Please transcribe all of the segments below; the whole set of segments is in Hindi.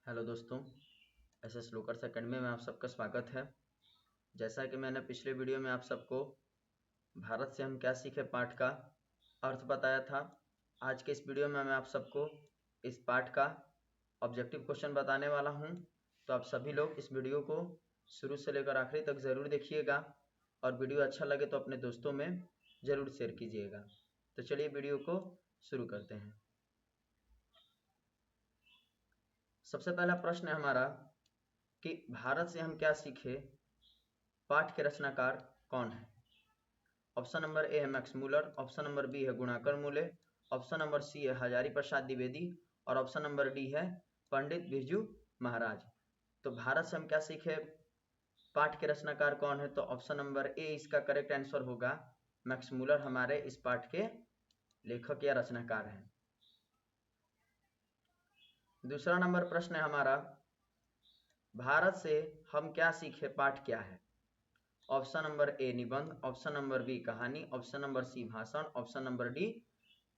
हेलो दोस्तों, एसएस लोकर्स एकेडमी में आप सबका स्वागत है। जैसा कि मैंने पिछले वीडियो में आप सबको भारत से हम क्या सीखे पाठ का अर्थ बताया था, आज के इस वीडियो में मैं आप सबको इस पाठ का ऑब्जेक्टिव क्वेश्चन बताने वाला हूं। तो आप सभी लोग इस वीडियो को शुरू से लेकर आखिरी तक ज़रूर देखिएगा और वीडियो अच्छा लगे तो अपने दोस्तों में ज़रूर शेयर कीजिएगा। तो चलिए वीडियो को शुरू करते हैं। सबसे पहला प्रश्न है हमारा कि भारत से हम क्या सीखे पाठ के रचनाकार कौन है। ऑप्शन नंबर ए है Max Muller, option number B है गुणाकर मूले, ऑप्शन नंबर सी है हजारी प्रसाद द्विवेदी और ऑप्शन नंबर डी है पंडित बिरजू महाराज। तो भारत से हम क्या सीखे पाठ के रचनाकार कौन है, तो ऑप्शन नंबर ए इसका करेक्ट आंसर होगा। मैक्स मूलर हमारे इस पाठ के लेखक या रचनाकार हैं। दूसरा नंबर प्रश्न है हमारा, भारत से हम क्या सीखे पाठ क्या है। ऑप्शन नंबर ए निबंध, ऑप्शन नंबर बी कहानी, ऑप्शन नंबर सी भाषण, ऑप्शन नंबर डी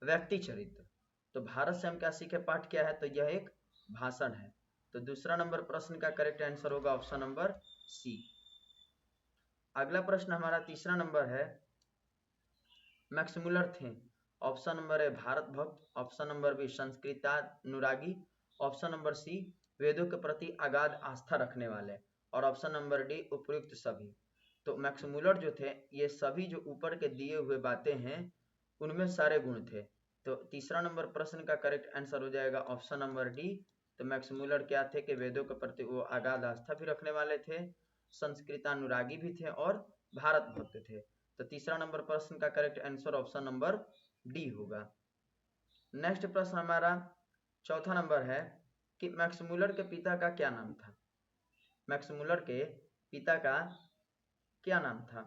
व्यक्ति चरित्र। तो भारत से हम क्या सीखे पाठ क्या है, तो यह एक भाषण है। तो दूसरा नंबर प्रश्न का करेक्ट आंसर होगा ऑप्शन नंबर सी। अगला प्रश्न हमारा तीसरा नंबर है, मैक्स मूलर थे। ऑप्शन नंबर ए भारत भक्त, ऑप्शन नंबर बी संस्कृतानुरागी, ऑप्शन नंबर सी वेदों के प्रति अगाध आस्था रखने वाले और ऑप्शन नंबर डी उपयुक्त सभी। तो मैक्स मूलर जो थे, ये सभी जो ऊपर के दिए हुए बातें हैं उनमें सारे गुण थे। तो तीसरा नंबर प्रश्न का करेक्ट आंसर हो जाएगा ऑप्शन नंबर डी। तो मैक्स मूलर क्या थे कि वेदों के प्रति वो अगाध आस्था भी रखने वाले थे, संस्कृतानुरागी भी थे और भारत भक्त थे। तो तीसरा नंबर प्रश्न का correct answer option number D होगा। नेक्स्ट प्रश्न हमारा चौथा नंबर है कि मैक्स मूलर के पिता का क्या नाम था। मैक्स मूलर के पिता का क्या नाम था,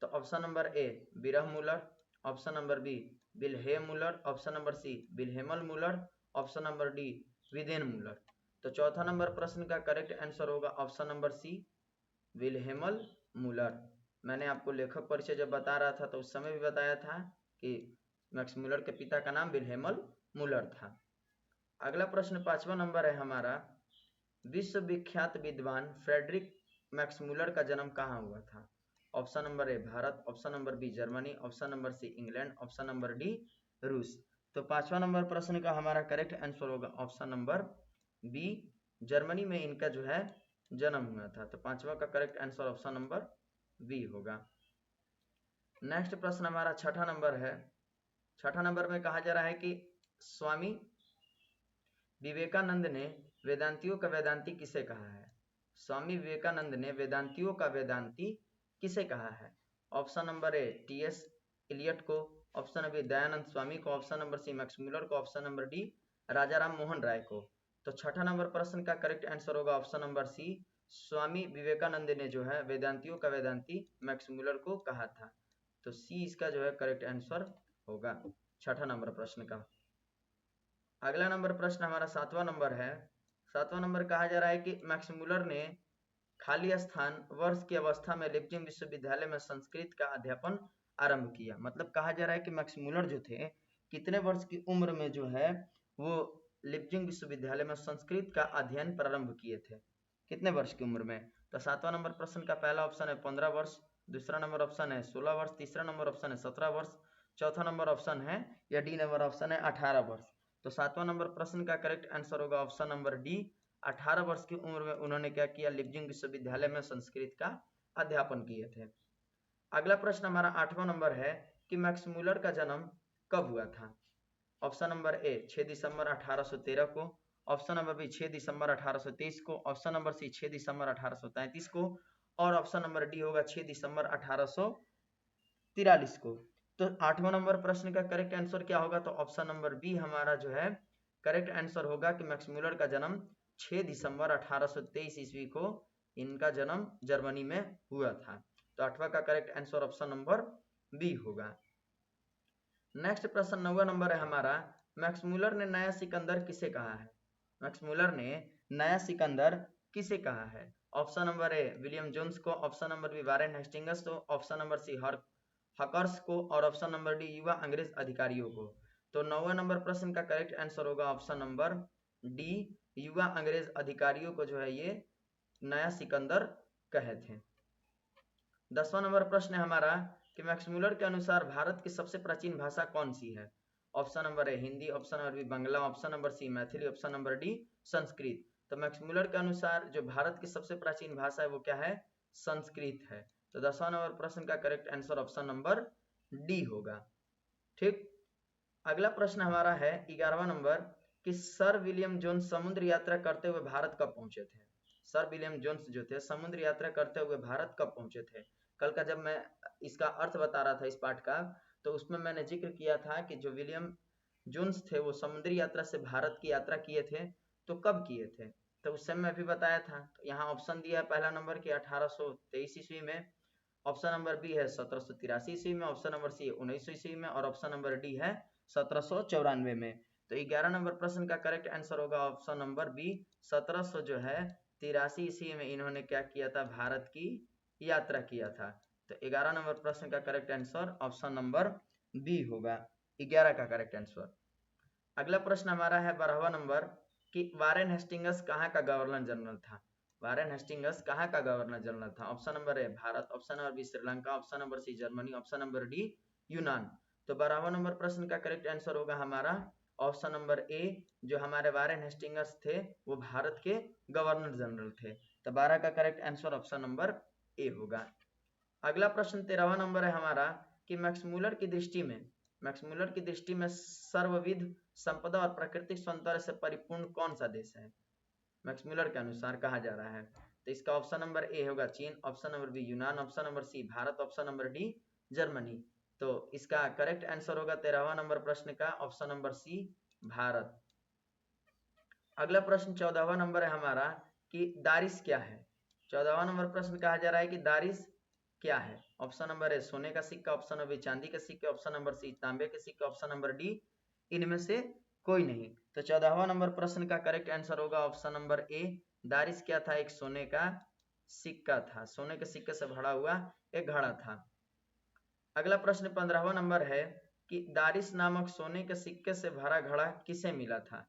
तो ऑप्शन नंबर ए विरह Muller, option number B Wilhelm Muller, option number C विल्हेमल मूलर, ऑप्शन नंबर डी विदेन मूलर। तो चौथा नंबर प्रश्न का करेक्ट आंसर होगा ऑप्शन नंबर सी विल्हेमल मूलर। मैंने आपको लेखक परिचय जब बता रहा था तो उस समय भी बताया था कि मैक्स मूलर के पिता का नाम विल्हेमल मूलर था। अगला प्रश्न पांचवा नंबर है हमारा, विश्व विख्यात विद्वान फ्रेडरिक मैक्स मूलर का जन्म कहाँ हुआ था। Option number A Bharat, option number B Germany, option number C England, option number D रूस। तो पांचवा नंबर प्रश्न का हमारा करेक्ट आंसर होगा ऑप्शन नंबर बी, जर्मनी में इनका जो है जन्म हुआ था। तो पांचवा का correct answer option number B होगा। नेक्स्ट प्रश्न हमारा छठा नंबर है। छठा नंबर में कहा जा रहा है कि स्वामी विवेकानंद ने वेदांतियों का वेदांती किसे कहा है। स्वामी विवेकानंद ने वेदांतियों का वेदांती किसे कहा है। Option number A T S. Eliot को, ऑप्शन नंबर दयानंद स्वामी को, option number C Max Muller को, option number D Raja Ram Mohan Roy को। तो छठा नंबर प्रश्न का करेक्ट आंसर होगा option number C, Swami Vivekananda ने जो है वेदांतियों का वेदांती मैक्स मूलर को कहा था। तो सी इसका जो है करेक्ट आंसर होगा छठा नंबर प्रश्न का। अगला नंबर प्रश्न हमारा सातवां नंबर है। सातवां नंबर कहा जा रहा है कि मैक्स मूलर ने खाली स्थान वर्ष की अवस्था में लिप्जिंग विश्वविद्यालय में संस्कृत का अध्यापन आरंभ किया। मतलब कहा जा रहा है कि मैक्स मूलर जो थे कितने वर्ष की उम्र में जो है वो लिप्जिंग विश्वविद्यालय में संस्कृत का अध्ययन प्रारंभ किए थे, कितने वर्ष की उम्र में। तो सातवां नंबर प्रश्न का पहला ऑप्शन है 15 वर्ष, दूसरा नंबर ऑप्शन है 16 वर्ष, तीसरा नंबर ऑप्शन है 17 वर्ष, चौथा नंबर ऑप्शन है या डी नंबर ऑप्शन है 18 वर्ष। तो सातवां नंबर प्रश्न का करेक्ट आंसर होगा ऑप्शन नंबर डी, 18 वर्ष की उम्र में उन्होंने क्या किया, लिप्जिंग विश्वविद्यालय में संस्कृत का अध्यापन किए थे। अगला प्रश्न हमारा आठवां नंबर है कि मैक्स मूलर का जन्म कब हुआ था। ऑप्शन नंबर ए 6 दिसंबर 1813 को, ऑप्शन नंबर बी 6 दिसंबर 1823 को, ऑप्शन नंबर सी 6 दिसंबर 1833 को और ऑप्शन नंबर डी होगा 6 दिसंबर 1843 को। तो आठवां नंबर प्रश्न का करेक्ट आंसर क्या होगा, तो ऑप्शन नंबर बी हमारा जो है करेक्ट आंसर होगा कि मैक्स मूलर का जन्म 6 दिसंबर 1823 ईस्वी को इनका जन्म जर्मनी में हुआ था। तो आठवां का correct answer option number B होगा। नेक्स्ट प्रश्न 9वां नंबर है हमारा, मैक्स मूलर ने नया सिकंदर किसे कहा है। मैक्स मूलर ने नया सिकंदर किसे कहा है। Option number A William Jones को, option number B Warren Hastings को, ऑप्शन नंबर सी हकर्स को और ऑप्शन नंबर डी युवा अंग्रेज अधिकारियों को। तो 9वें नंबर प्रश्न का करेक्ट आंसर होगा ऑप्शन नंबर डी युवा अंग्रेज अधिकारियों को जो है ये नया सिकंदर कहे थे। 10वां नंबर प्रश्न है हमारा कि मैक्समुलर के अनुसार भारत की सबसे प्राचीन भाषा कौन सी है? Option number A Hindi, option number B Bangla, option number C Maithili, option number D Sanskrit. तो मैक्समुलर के अनुसार जो भारत की सबसे प्राचीन भाषा है वो क्या है? संस्कृत है। तो 10वां नंबर प्रश्न का correct answer option number D होगा। ठीक, अगला प्रश्न हमारा है 11वां नंबर कि सर विलियम जोन्स समुद्र यात्रा करते हुए भारत कब पहुंचे थे? सर विलियम जोन्स जो थे समुद्र यात्रा करते हुए भारत कब पहुंचे थे? कल का जब मैं इसका अर्थ बता रहा था इस पाठ का, तो उसमें मैंने जिक्र किया था कि जो विलियम जोन्स थे वो समुद्री यात्रा से भारत की यात्रा किए थे, तो कब किए थे? तो उस समय मैं भी बताया था। तो यहाँ ऑप्शन दिया है पहला नंबर की 1823 ईस्वी में, ऑप्शन नंबर बी है 1783 ईस्वी में, ऑप्शन नंबर सी 1900 ईस्वी में और ऑप्शन नंबर डी है 1794 में। तो 11 नंबर प्रश्न का करेक्ट आंसर होगा ऑप्शन नंबर बी, 1700 जो है 83 ईस्वी में इन्होंने क्या किया था? भारत की यात्रा किया था। तो 11 नंबर प्रश्न का correct answer option number B होगा, 11 का करेक्ट आंसर। अगला प्रश्न हमारा है 12वां नंबर कि वारेन हेस्टिंगस कहाँ का गवर्नर जनरल था? वारेन हेस्टिंगस कहाँ का गवर्नर जनरल था? Option number A Bharat, option number B Sri Lanka, option number C Germany, option number D यूनान। तो 12वां नंबर प्रश्न का करेक्ट आंसर होगा हमारा ऑप्शन नंबर ए, जो हमारे वारेन हेस्टिंगस थे वो भारत के गवर्नर जनरल थे। तो 12 का correct answer option number A होगा। अगला प्रश्न 13वां नंबर है हमारा कि मैक्समुलर की दृष्टि में सर्वविध संपदा और प्राकृतिक सौंदर्य से परिपूर्ण कौन सा देश है? मैक्समुलर के अनुसार कहा जा रहा है। तो इसका ऑप्शन नंबर ए होगा चीन, ऑप्शन नंबर बी यूनान, option number C Bharat, option number D Germany. तो इसका करेक्ट आंसर होगा 13वां नंबर प्रश्न का ऑप्शन नंबर सी भारत। अगला प्रश्न 14वां नंबर है हमारा कि दारिस क्या है? 14वां नंबर प्रश्न कहा जा रहा है कि दारिस क्या है? ऑप्शन नंबर ए सोने का सिक्का, ऑप्शन नंबर बी चांदी के सिक्के, ऑप्शन नंबर सी तांबे के सिक्के, ऑप्शन नंबर डी इनमें से कोई नहीं। तो 14वां नंबर प्रश्न का करेक्ट आंसर होगा ऑप्शन नंबर ए, दारिस क्या था? एक सोने का सिक्का था, सोने के सिक्के से भरा हुआ एक घड़ा था। अगला प्रश्न 15वां नंबर है कि दारिस नामक सोने के सिक्के से भरा घड़ा किसे मिला था?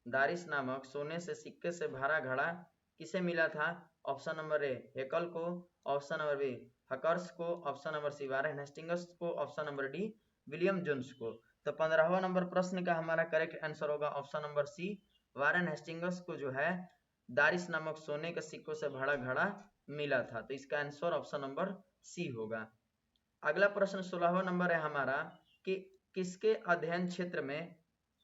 दारिस नामक सोने से सिक्के से भरा घड़ा किसे मिला था? ऑप्शन नंबर ए हेकल को, ऑप्शन नंबर बी हकर्स को, option number C Warren Hastings को, option number D William Jones को। तो 15वां नंबर प्रश्न का हमारा करेक्ट आंसर होगा option number C, Warren Hastings को जो है दारिस नामक सोने के सिक्कों से भरा घड़ा मिला था। तो इसका आंसर ऑप्शन नंबर सी होगा। अगला प्रश्न 16वां नंबर है हमारा कि किसके अध्ययन क्षेत्र में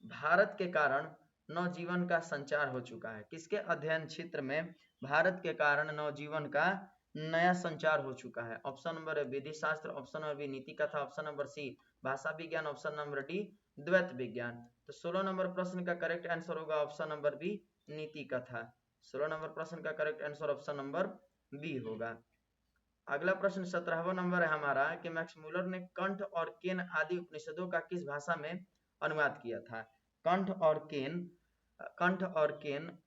भारत के कारण नवजीवन का संचार हो चुका है? किसके अध्ययन क्षेत्र में भारत के कारण नवजीवन का नया संचार हो चुका है? ऑप्शन नंबर ए विधि शास्त्र, ऑप्शन नंबर बी नीति कथा, ऑप्शन नंबर सी भाषा विज्ञान, ऑप्शन नंबर डी द्वैत विज्ञान। तो 16 नंबर प्रश्न का करेक्ट आंसर होगा ऑप्शन नंबर बी नीति कथा। 16 नंबर प्रश्न का correct answer option number B होगा। अगला प्रश्न 17वां नंबर है हमारा कि मैक्समुलर ने कंठ और केन आदि उपनिषदों का किस भाषा में अनुवाद किया था? कंठ और केन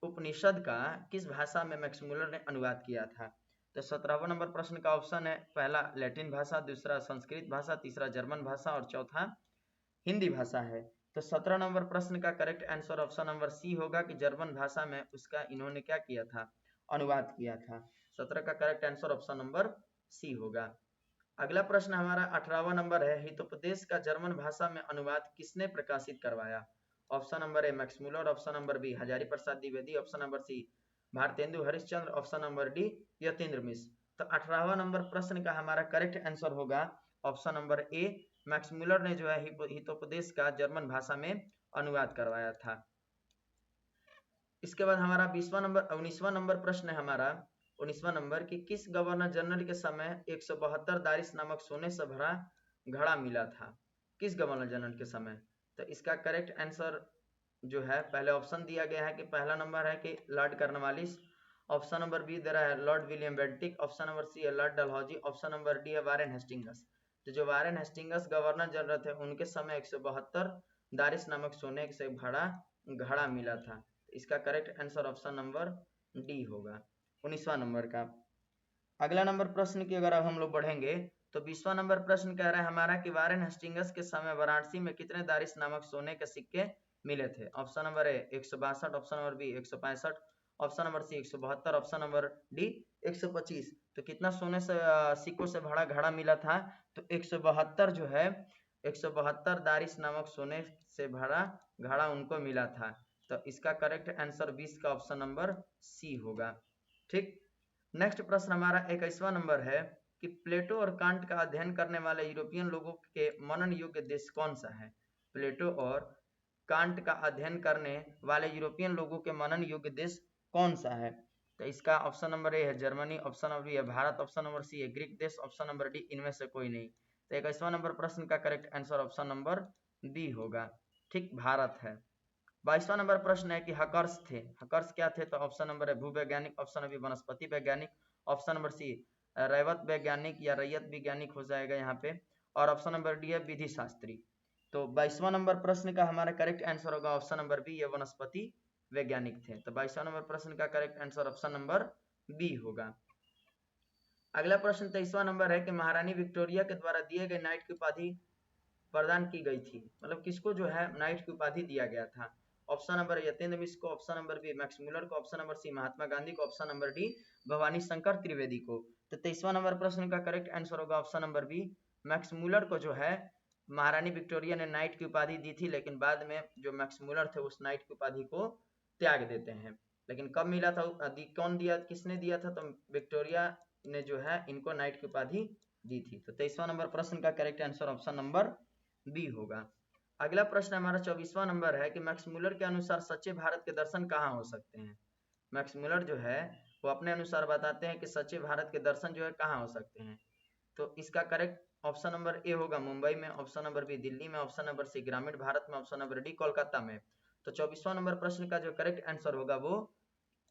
उपनिषद का किस भाषा में मैक्समुलर ने अनुवाद किया था? तो 17वां नंबर प्रश्न का ऑप्शन है पहला लैटिन भाषा, दूसरा संस्कृत भाषा, तीसरा जर्मन भाषा और चौथा हिंदी भाषा है। तो 17 नंबर प्रश्न का correct answer option number C होगा कि जर्मन भाषा में उसका इन्होंने क्या किया था? अनुवाद किया था। 17 का correct answer option number C होगा। अगला प्रश्न हमारा 18वां नंबर है हितोपदेश का जर्मन भाषा में अनुवाद किसने प्रकाशित करवाया? Option number A Max Muller, option number B Hazari Prasad Dwivedi, option number C Bharatendu Harishchandra, option number D Yatindra Mishra. तो 18वां नंबर प्रश्न का हमारा करेक्ट आंसर होगा ऑप्शन नंबर ए, मैक्समुलर ने जो है हितोपदेश का जर्मन भाषा में अनुवाद करवाया था। इसके बाद हमारा 19वां नंबर प्रश्न है हमारा 19वां नंबर कि किस गवर्नर जनरल के समय 172 दारिस नामक सोने से भरा घड़ा मिला था? किस गवर्नर जनरल के समय? तो इसका करेक्ट आंसर जो है पहले ऑप्शन दिया गया है कि पहला नंबर है कि Lord Cornwallis, option number B दे रहा है Lord William Bentinck, option number C है Lord Dalhousie, option number D है वारेन हेस्टिंगस। तो जो वारेन हेस्टिंगस गवर्नर जनरल थे उनके समय 172 दारिस नामक सोने से भरा घड़ा मिला था। इसका correct answer option number D होगा 19वां नंबर का। अगला नंबर प्रश्न की अगर अब हम लोग बढ़ेंगे तो 20वां नंबर प्रश्न कह रहा है हमारा कि वारेन हेस्टिंगस के समय वाराणसी में कितने दारिस नामक सोने के सिक्के मिले थे। Option number A 162, option number B 165, option number C 172, option number D 125। तो कितना सोने से सिक्कों से भरा घड़ा मिला था? तो 172 जो है, 172 दारिश नामक सोने से भरा घड़ा उनको मिला था। तो इसका करेक्ट आंसर 20 का ऑप्शन नंबर सी होगा। ठीक, नेक्स्ट प्रश्न हमारा 21वां नंबर है कि प्लेटो और कांट का अध्ययन करने वाले यूरोपियन लोगों के मनन योग्य देश कौन सा है? प्लेटो और कांट का अध्ययन करने वाले यूरोपियन लोगों के मनन योग्य देश कौन सा है? तो इसका ऑप्शन नंबर ए है जर्मनी, ऑप्शन नंबर बी है भारत, ऑप्शन नंबर सी है ग्रीक देश, ऑप्शन नंबर डी इनमें से कोई नहीं। तो 21वां नंबर प्रश्न का correct answer option number B होगा। ठीक, भारत है। 22वां नंबर प्रश्न है कि हकर्स थे, हकर्स क्या थे? तो ऑप्शन नंबर है भूवैज्ञानिक, ऑप्शन नंबर बी वनस्पति वैज्ञानिक, ऑप्शन नंबर सी रैवत वैज्ञानिक या रैयत वैज्ञानिक हो जाएगा यहाँ पे, और ऑप्शन नंबर डी है विधि शास्त्री। तो 22वां नंबर प्रश्न का हमारा करेक्ट आंसर होगा ऑप्शन नंबर बी, ये वनस्पति वैज्ञानिक थे। तो 22वां नंबर प्रश्न का correct answer option number B होगा। अगला प्रश्न 23वां नंबर है कि महारानी विक्टोरिया के द्वारा दिए गए नाइट की उपाधि प्रदान की गई थी, मतलब किसको जो है नाइट की उपाधि दिया गया था? ऑप्शन नंबर यतेंद्र मिश्र को, option number B Max Muller को, option number C Mahatma Gandhi को, option number D Bhavani Shankar Trivedi को। तो 23वां नंबर प्रश्न का करेक्ट आंसर होगा option number B, Max Muller को जो है महारानी विक्टोरिया ने नाइट की उपाधि दी थी, लेकिन बाद में जो मैक्स मुलर थे उस नाइट की उपाधि को त्याग देते हैं। लेकिन कब मिला था, कौन दिया, किसने दिया था? तो विक्टोरिया ने जो है इनको नाइट की उपाधि दी थी। तो 23वां नंबर प्रश्न का correct answer option number B होगा। अगला प्रश्न हमारा 24वां नंबर है कि मैक्स मुलर के अनुसार सच्चे भारत के दर्शन कहाँ हो सकते हैं? मैक्स मुलर जो है वो अपने अनुसार बताते हैं कि सच्चे भारत के दर्शन जो है कहाँ हो सकते हैं। तो इसका करेक्ट ऑप्शन नंबर ए होगा मुंबई में, ऑप्शन नंबर बी दिल्ली में, ऑप्शन नंबर सी ग्रामीण भारत में, ऑप्शन नंबर डी कोलकाता में। तो 24वां नंबर प्रश्न का जो करेक्ट आंसर होगा वो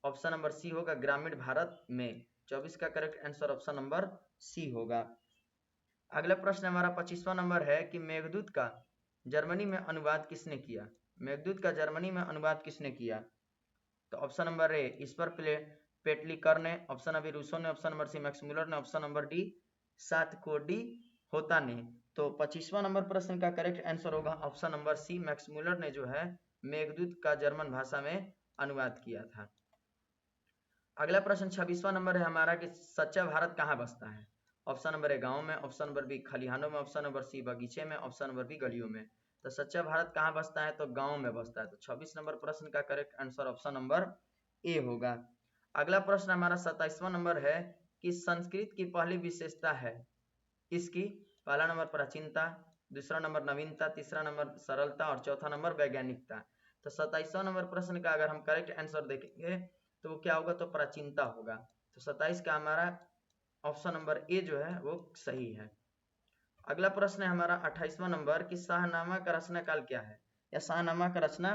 ऑप्शन नंबर सी होगा ग्रामीण भारत में। 24 का correct answer option number C होगा। अगला प्रश्न हमारा 25वां नंबर है कि मेघदूत का जर्मनी में अनुवाद किसने किया? मेघदूत का जर्मनी में अनुवाद किसने किया? तो option number A Ishwar Petlikar ने, ऑप्शन नंबर रूसो ने, option number C Max Muller ने, ऑप्शन नंबर डी सातकोडी होता ने। तो 25वां नंबर प्रश्न का करेक्ट आंसर होगा option number C, Max Muller ने जो है मेघदूत का जर्मन भाषा में अनुवाद किया था। अगला प्रश्न 26वां नंबर है हमारा कि सच्चा भारत कहाँ बसता है? ऑप्शन नंबर ए गांव में, ऑप्शन नंबर बी खलिहानों में, ऑप्शन नंबर सी बगीचे में, ऑप्शन नंबर बी गलियों में। तो सच्चा भारत कहाँ बसता है? तो गांव में बसता है। तो 26 नंबर प्रश्न का correct answer option number A होगा। अगला प्रश्न हमारा 27वां नंबर है कि संस्कृत की पहली विशेषता है इसकी? पहला नंबर प्राचीनता, दूसरा नंबर नवीनता, तीसरा नंबर सरलता और चौथा नंबर वैज्ञानिकता। तो 27वां नंबर प्रश्न का अगर हम करेक्ट आंसर देखेंगे तो वो क्या होगा? तो प्राचीनता होगा। तो 27 का हमारा ऑप्शन नंबर ए जो है वो सही है। अगला प्रश्न है हमारा 28वां नंबर कि शाहनामा का रचना काल क्या है, या शाहनामा का रचना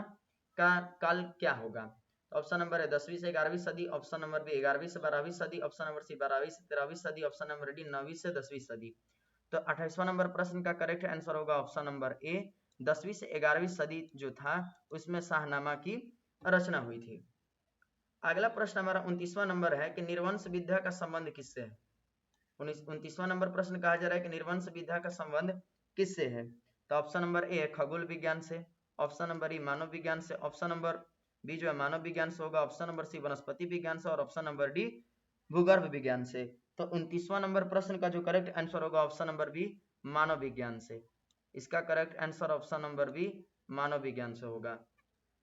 का काल क्या होगा? ऑप्शन नंबर है 10वीं से 11वीं सदी, ऑप्शन नंबर बी 11वीं से 12वीं सदी, ऑप्शन नंबर सी 12वीं से 13वीं सदी, ऑप्शन नंबर डी 9वीं से 10वीं सदी। तो 28वां नंबर प्रश्न का करेक्ट आंसर होगा ऑप्शन नंबर ए, 10वीं से 11वीं सदी जो था उसमें शाहनामा की रचना हुई थी। अगला प्रश्न हमारा 29वां नंबर है कि निर्वंश विद्या का संबंध किससे है? 29वां नंबर प्रश्न कहा जा रहा है कि निर्वंश विद्या का संबंध किससे है? तो ऑप्शन नंबर ए खगोल विज्ञान से, ऑप्शन नंबर ई मानव विज्ञान से, ऑप्शन नंबर बी जो है मानव विज्ञान से होगा, ऑप्शन नंबर सी वनस्पति विज्ञान से और ऑप्शन नंबर डी भूगर्भ विज्ञान से। तो 29वां नंबर प्रश्न का जो करेक्ट आंसर होगा ऑप्शन नंबर बी मानव विज्ञान से। इसका correct answer option number B मानव विज्ञान से होगा।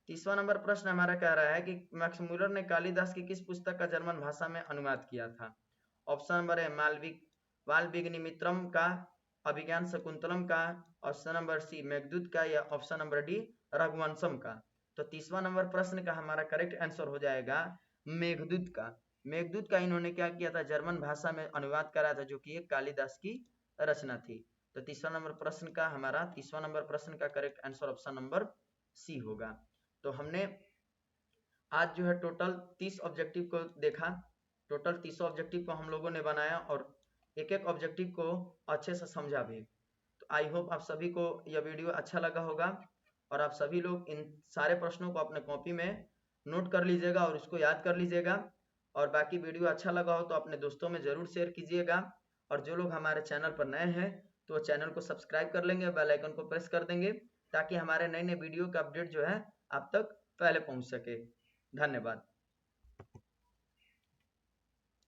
30वां नंबर प्रश्न हमारा कह रहा है कि मैक्स मुलर ने कालिदास की किस पुस्तक का जर्मन भाषा में अनुवाद किया था? ऑप्शन नंबर है वाल्मीकिनिमित्रम का, अभिज्ञान शकुंतलम का, ऑप्शन नंबर सी मेघदूत का, या ऑप्शन नंबर डी रघुवंशम का। तो 30वां नंबर प्रश्न का हमारा करेक्ट आंसर हो जाएगा मेघदूत का। मेघदूत का इन्होंने क्या किया था? जर्मन भाषा में अनुवाद करा था, जो कि एक कालिदास की रचना थी। तो 30वां नंबर प्रश्न का हमारा 30वां नंबर प्रश्न का correct answer option number C होगा। तो हमने आज जो है टोटल 30 ऑब्जेक्टिव को देखा, टोटल 30 ऑब्जेक्टिव को हम लोगों ने बनाया और एक एक ऑब्जेक्टिव को अच्छे से समझा भी। तो आई होप आप सभी को यह वीडियो अच्छा लगा होगा और आप सभी लोग इन सारे प्रश्नों को अपने कॉपी में नोट कर लीजिएगा और उसको याद कर लीजिएगा। और बाकी वीडियो अच्छा लगा हो तो अपने दोस्तों में जरूर शेयर कीजिएगा। और जो लोग हमारे चैनल पर नए हैं तो वो चैनल को सब्सक्राइब कर लेंगे, बेल आइकन को प्रेस कर देंगे ताकि हमारे नए नए वीडियो का अपडेट जो है आप तक पहले पहुंच सके। धन्यवाद।